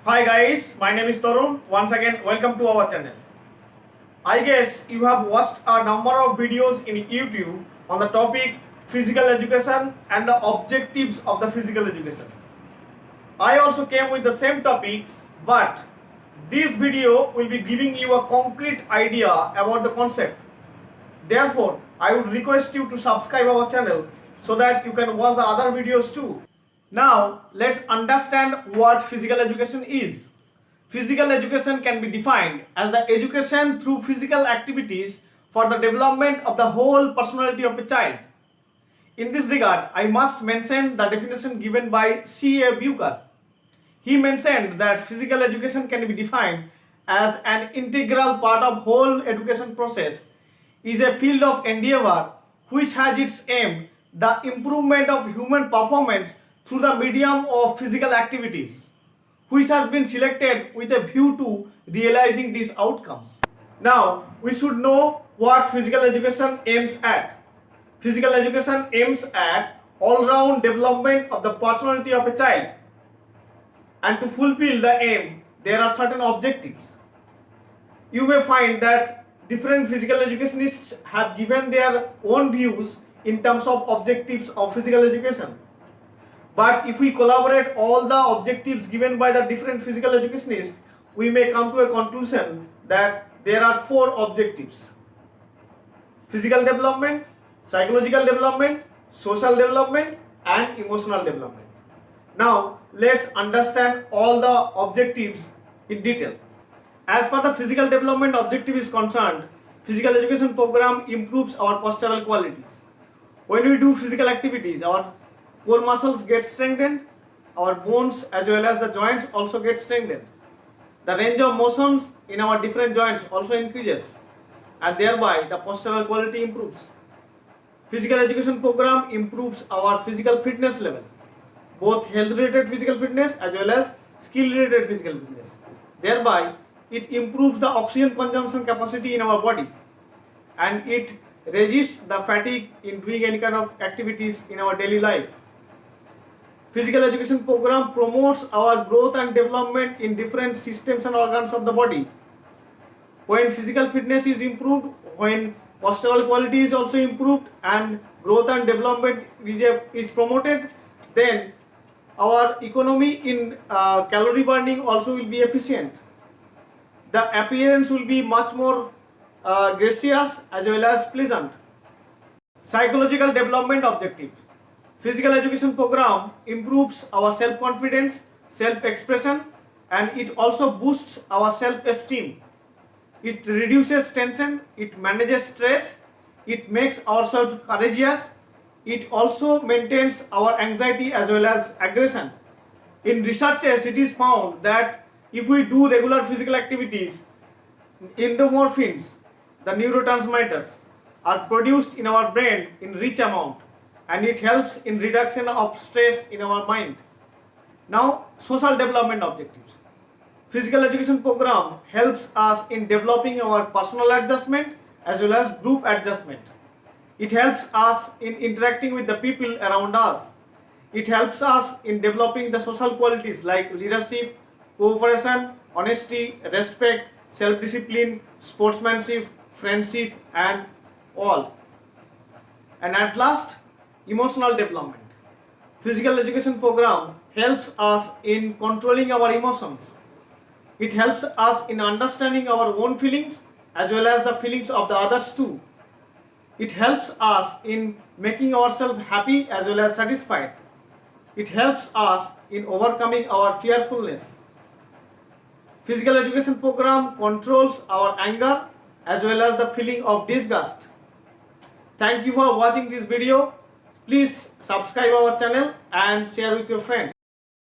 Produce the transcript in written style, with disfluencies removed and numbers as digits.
Hi guys, my name is Tarun. Once again, welcome to our channel. I guess you have watched a number of videos in YouTube on the topic physical education and the objectives of the physical education. I also came with the same topic, but this video will be giving you a concrete idea about the concept. Therefore, I would request you to subscribe our channel so that you can watch the other videos too. Now, let's understand what physical education is. Physical education can be defined as the education through physical activities for the development of the whole personality of a child. In this regard, I must mention the definition given by C.A. Bucher. He mentioned that physical education can be defined as an integral part of whole education process, is a field of endeavor which has its aim the improvement of human performance through the medium of physical activities, which has been selected with a view to realizing these outcomes. Now, we should know what physical education aims at. Physical education aims at all-round development of the personality of a child. And to fulfill the aim, there are certain objectives. You may find that different physical educationists have given their own views in terms of objectives of physical education. But if we collaborate all the objectives given by the different physical educationists, we may come to a conclusion that there are four objectives: physical development, psychological development, social development, and emotional development. Now, let's understand all the objectives in detail. As far the physical development objective is concerned, physical education program improves our postural qualities. When we do physical activities, our core muscles get strengthened, our bones as well as the joints also get strengthened. The range of motions in our different joints also increases, and thereby the postural quality improves. Physical education program improves our physical fitness level, both health related physical fitness as well as skill related physical fitness. Thereby, it improves the oxygen consumption capacity in our body, and it resists the fatigue in doing any kind of activities in our daily life. Physical education program promotes our growth and development in different systems and organs of the body. When physical fitness is improved, when postural quality is also improved, and growth and development is promoted, then our economy in calorie burning also will be efficient. The appearance will be much more gracious as well as pleasant. Psychological development objective. Physical education program improves our self-confidence, self-expression, and it also boosts our self-esteem. It reduces tension, it manages stress, it makes ourselves courageous, it also maintains our anxiety as well as aggression. In researches, it is found that if we do regular physical activities, endorphins, the neurotransmitters, are produced in our brain in rich amount, and it helps in reduction of stress in our mind. Now, social development objectives. Physical education program helps us in developing our personal adjustment as well as group adjustment. It helps us in interacting with the people around us. It helps us in developing the social qualities like leadership, cooperation, honesty, respect, self-discipline, sportsmanship, friendship, and all. And at last, emotional development. Physical education program helps us in controlling our emotions. It helps us in understanding our own feelings as well as the feelings of the others too. It helps us in making ourselves happy as well as satisfied. It helps us in overcoming our fearfulness. Physical education program controls our anger as well as the feeling of disgust. Thank you for watching this video. Please subscribe our channel and share with your friends.